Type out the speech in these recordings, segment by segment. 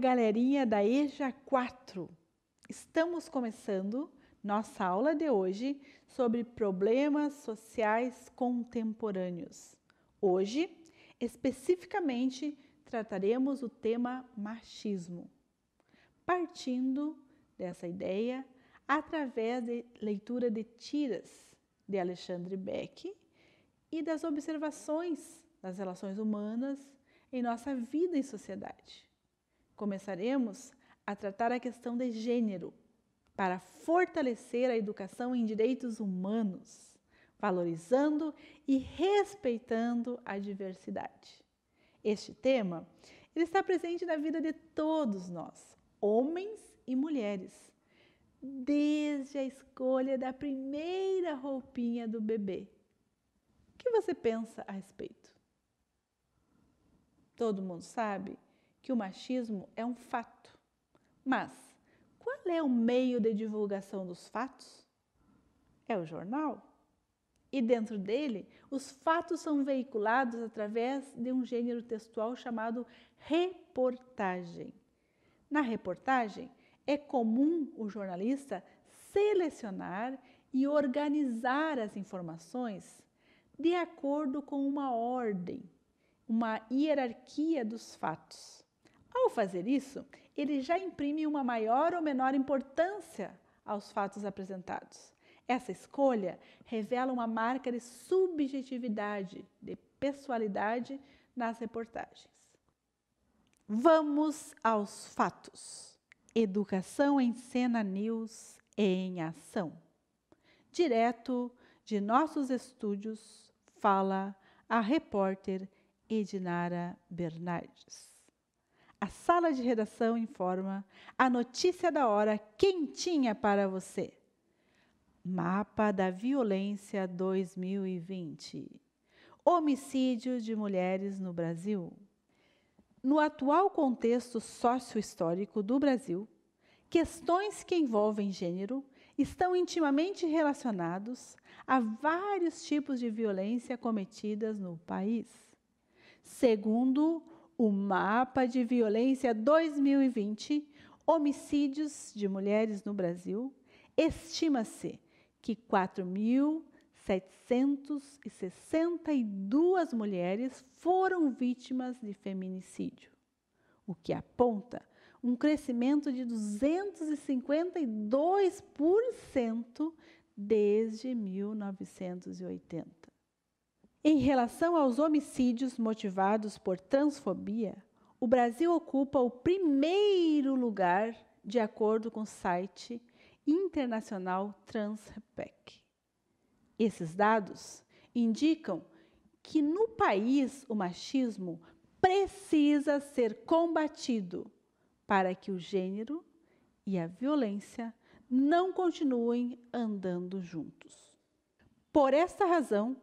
galerinha da EJA 4! Estamos começando nossa aula de hoje sobre problemas sociais contemporâneos. Hoje, especificamente, trataremos o tema machismo, partindo dessa ideia através de leitura de tiras de Alexandre Beck e das observações das relações humanas em nossa vida em sociedade. Começaremos a tratar a questão de gênero para fortalecer a educação em direitos humanos, valorizando e respeitando a diversidade. Este tema ele está presente na vida de todos nós, homens e mulheres, desde a escolha da primeira roupinha do bebê. O que você pensa a respeito? Todo mundo sabe que o machismo é um fato, mas qual é o meio de divulgação dos fatos? É o jornal. E dentro dele, os fatos são veiculados através de um gênero textual chamado reportagem. Na reportagem, é comum o jornalista selecionar e organizar as informações de acordo com uma ordem, uma hierarquia dos fatos. Ao fazer isso, ele já imprime uma maior ou menor importância aos fatos apresentados. Essa escolha revela uma marca de subjetividade, de pessoalidade nas reportagens. Vamos aos fatos. Educação em Cena News em ação. Direto de nossos estúdios, fala a repórter Edinara Bernardes. A sala de redação informa a notícia da hora quentinha para você. Mapa da Violência 2020. Homicídio de mulheres no Brasil. No atual contexto sócio-histórico do Brasil, questões que envolvem gênero estão intimamente relacionados a vários tipos de violência cometidas no país. Segundo o Mapa de Violência 2020, homicídios de mulheres no Brasil, estima-se que 4.762 mulheres foram vítimas de feminicídio, o que aponta um crescimento de 252% desde 1980. Em relação aos homicídios motivados por transfobia, o Brasil ocupa o primeiro lugar, de acordo com o site internacional TransRepec. Esses dados indicam que no país o machismo precisa ser combatido para que o gênero e a violência não continuem andando juntos. Por esta razão,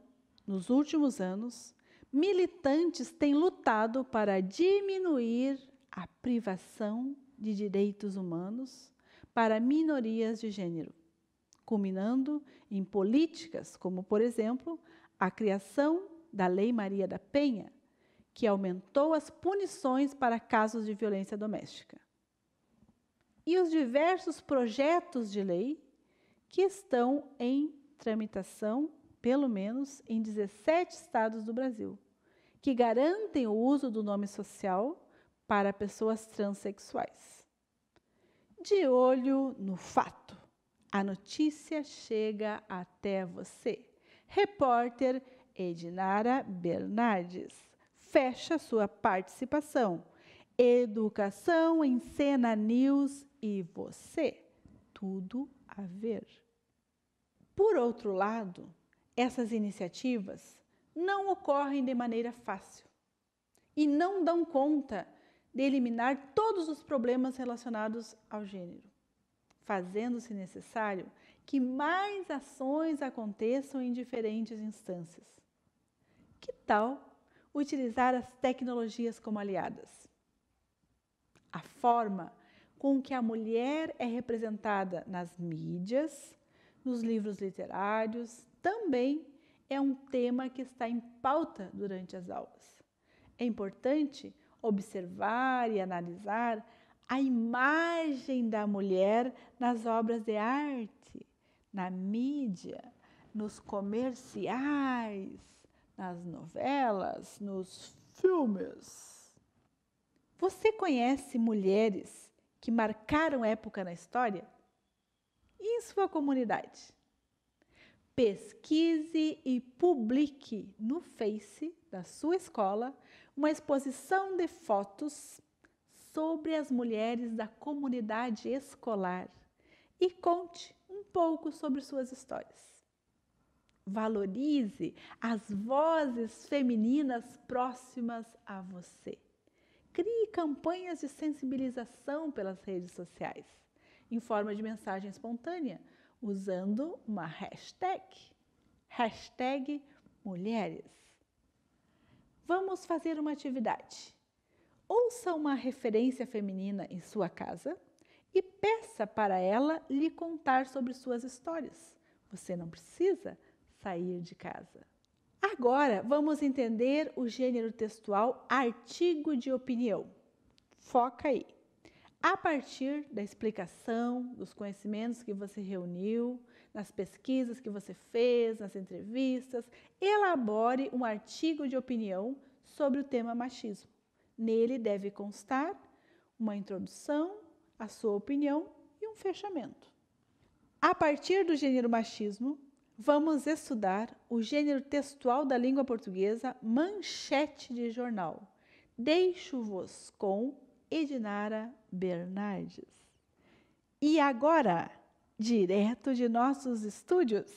nos últimos anos, militantes têm lutado para diminuir a privação de direitos humanos para minorias de gênero, culminando em políticas como, por exemplo, a criação da Lei Maria da Penha, que aumentou as punições para casos de violência doméstica. E os diversos projetos de lei que estão em tramitação, pelo menos em 17 estados do Brasil, que garantem o uso do nome social para pessoas transexuais. De olho no fato, a notícia chega até você. Repórter Edinara Bernardes fecha sua participação. Educação em Cena News e você, tudo a ver. Por outro lado, essas iniciativas não ocorrem de maneira fácil e não dão conta de eliminar todos os problemas relacionados ao gênero, fazendo-se necessário que mais ações aconteçam em diferentes instâncias. Que tal utilizar as tecnologias como aliadas? A forma com que a mulher é representada nas mídias, nos livros literários, também é um tema que está em pauta durante as aulas. É importante observar e analisar a imagem da mulher nas obras de arte, na mídia, nos comerciais, nas novelas, nos filmes. Você conhece mulheres que marcaram época na história? E em sua comunidade? Pesquise e publique no Face da sua escola uma exposição de fotos sobre as mulheres da comunidade escolar e conte um pouco sobre suas histórias. Valorize as vozes femininas próximas a você. Crie campanhas de sensibilização pelas redes sociais, em forma de mensagem espontânea, usando uma hashtag mulheres. Vamos fazer uma atividade. Ouça uma referência feminina em sua casa e peça para ela lhe contar sobre suas histórias. Você não precisa sair de casa. Agora, vamos entender o gênero textual artigo de opinião. Foca aí. A partir da explicação, dos conhecimentos que você reuniu, nas pesquisas que você fez, nas entrevistas, elabore um artigo de opinião sobre o tema machismo. Nele deve constar uma introdução, a sua opinião e um fechamento. A partir do gênero machismo, vamos estudar o gênero textual da língua portuguesa, manchete de jornal. Deixo-vos com Edinara Bernardes. E agora, direto de nossos estúdios,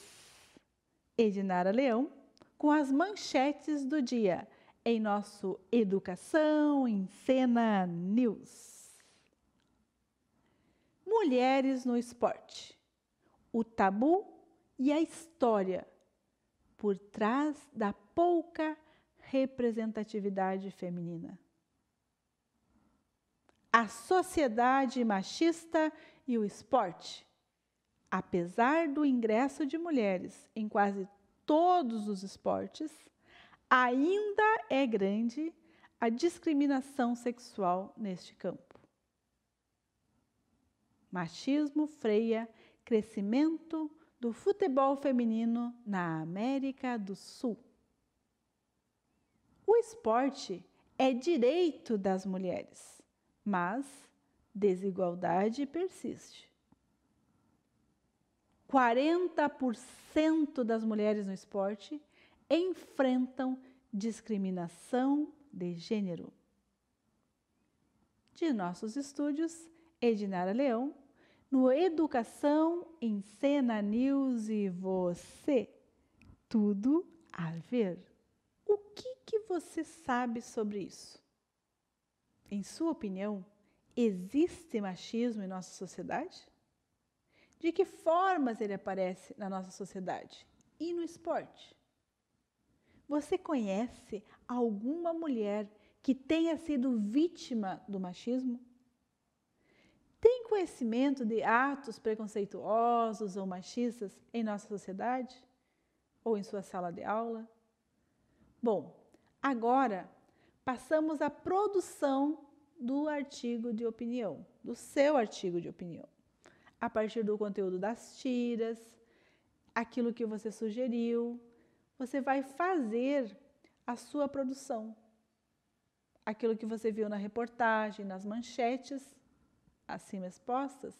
Edinara Leão, com as manchetes do dia, em nosso Educação em Cena News. Mulheres no esporte. O tabu e a história por trás da pouca representatividade feminina. A sociedade machista e o esporte. Apesar do ingresso de mulheres em quase todos os esportes, ainda é grande a discriminação sexual neste campo. Machismo freia crescimento do futebol feminino na América do Sul. O esporte é direito das mulheres, mas desigualdade persiste. 40% das mulheres no esporte enfrentam discriminação de gênero. De nossos estúdios, Edinara Leão, no Educação em Cena News e você. Tudo a ver. O que você sabe sobre isso? Em sua opinião, existe machismo em nossa sociedade? De que formas ele aparece na nossa sociedade e no esporte? Você conhece alguma mulher que tenha sido vítima do machismo? Tem conhecimento de atos preconceituosos ou machistas em nossa sociedade? Ou em sua sala de aula? Bom, agora passamos à produção do artigo de opinião, do seu artigo de opinião. A partir do conteúdo das tiras, aquilo que você sugeriu, você vai fazer a sua produção. Aquilo que você viu na reportagem, nas manchetes, acima expostas,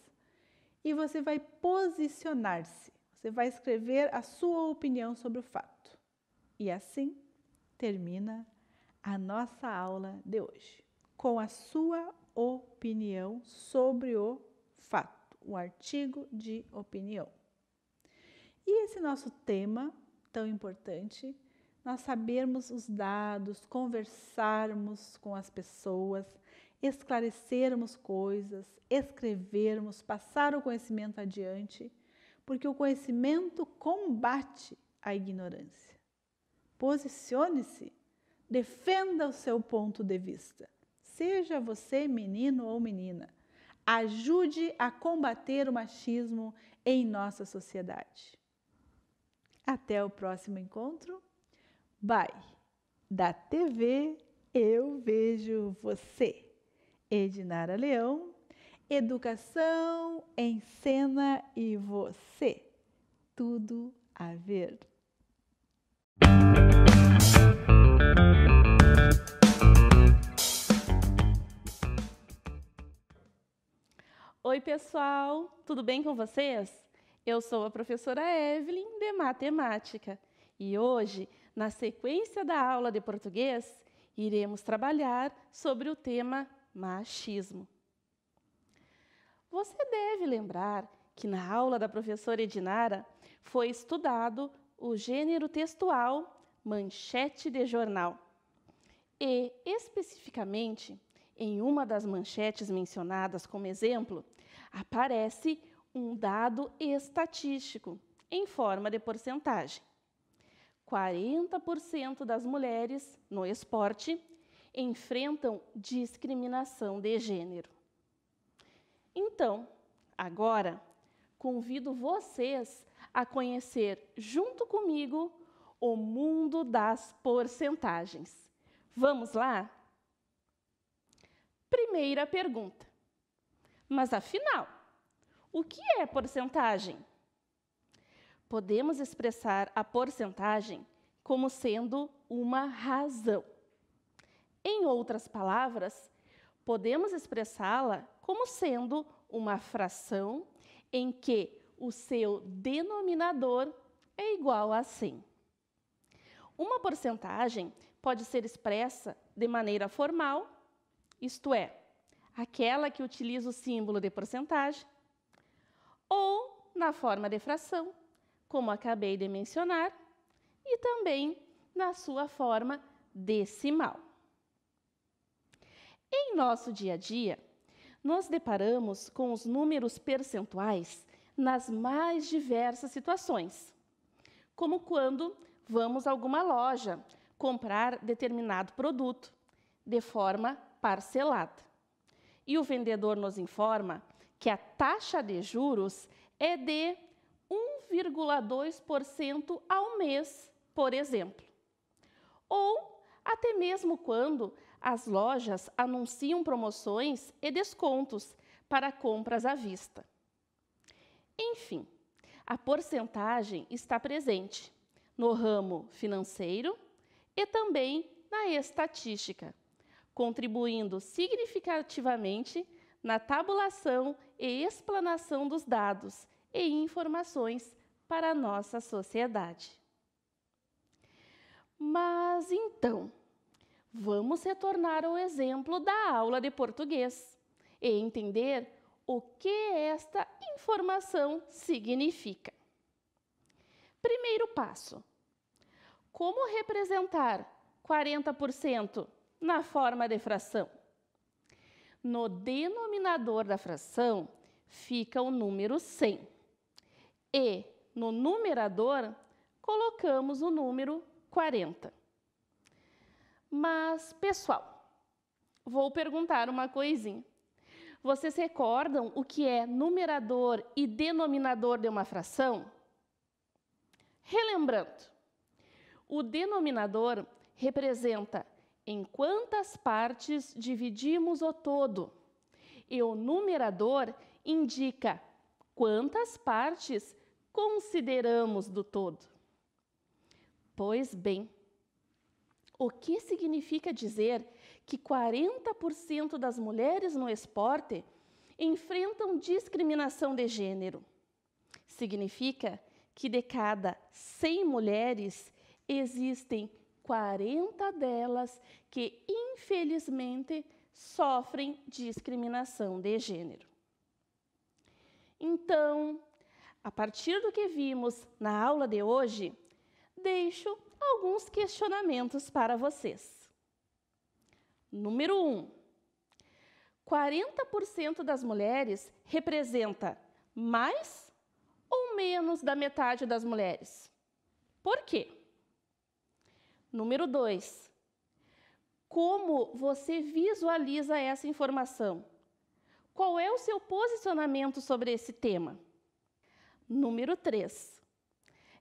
e você vai posicionar-se. Você vai escrever a sua opinião sobre o fato. E assim termina a nossa aula de hoje, com a sua opinião sobre o fato, um artigo de opinião. E esse nosso tema tão importante, nós sabermos os dados, conversarmos com as pessoas, esclarecermos coisas, escrevermos, passar o conhecimento adiante, porque o conhecimento combate a ignorância. Posicione-se, defenda o seu ponto de vista. Seja você menino ou menina, ajude a combater o machismo em nossa sociedade. Até o próximo encontro. Bye! Da TV Eu Vejo Você. Edinara Leão Educação em Cena e você. Tudo a ver. Oi, pessoal! Tudo bem com vocês? Eu sou a professora Evelyn, de Matemática. E hoje, na sequência da aula de português, iremos trabalhar sobre o tema machismo. Você deve lembrar que na aula da professora Edinara foi estudado o gênero textual manchete de jornal. E, especificamente, em uma das manchetes mencionadas como exemplo, aparece um dado estatístico em forma de porcentagem. 40% das mulheres no esporte enfrentam discriminação de gênero. Então, agora, convido vocês a conhecer junto comigo o mundo das porcentagens. Vamos lá? Primeira pergunta. Mas afinal, o que é porcentagem? Podemos expressar a porcentagem como sendo uma razão. Em outras palavras, podemos expressá-la como sendo uma fração em que o seu denominador é igual a 100. Uma porcentagem pode ser expressa de maneira formal, isto é, aquela que utiliza o símbolo de porcentagem, ou na forma de fração, como acabei de mencionar, e também na sua forma decimal. Em nosso dia a dia, nos deparamos com os números percentuais nas mais diversas situações, como quando vamos a alguma loja comprar determinado produto de forma parcelada. E o vendedor nos informa que a taxa de juros é de 1,2% ao mês, por exemplo. Ou até mesmo quando as lojas anunciam promoções e descontos para compras à vista. Enfim, a porcentagem está presente no ramo financeiro e também na estatística, contribuindo significativamente na tabulação e explanação dos dados e informações para a nossa sociedade. Mas então, vamos retornar ao exemplo da aula de português e entender o que esta informação significa. Primeiro passo: como representar 40% na forma de fração? No denominador da fração fica o número 100 e no numerador colocamos o número 40. Mas, pessoal, vou perguntar uma coisinha. Vocês recordam o que é numerador e denominador de uma fração? Relembrando, o denominador representa em quantas partes dividimos o todo, e o numerador indica quantas partes consideramos do todo. Pois bem, o que significa dizer que 40% das mulheres no esporte enfrentam discriminação de gênero? Significa que de cada 100 mulheres, existem 40 delas que, infelizmente, sofrem discriminação de gênero. Então, a partir do que vimos na aula de hoje, deixo alguns questionamentos para vocês. Número 1. 40% das mulheres representa mais ou menos da metade das mulheres? Por quê? Número 2. Como você visualiza essa informação? Qual é o seu posicionamento sobre esse tema? Número 3.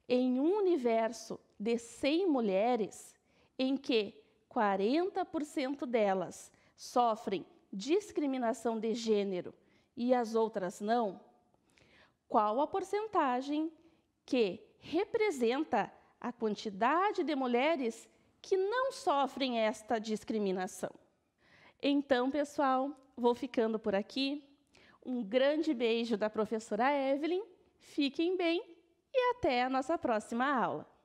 Em um universo de 100 mulheres, em que 40% delas sofrem discriminação de gênero e as outras não? Qual a porcentagem que representa a quantidade de mulheres que não sofrem esta discriminação? Então, pessoal, vou ficando por aqui. Um grande beijo da professora Evelyn. Fiquem bem e até a nossa próxima aula.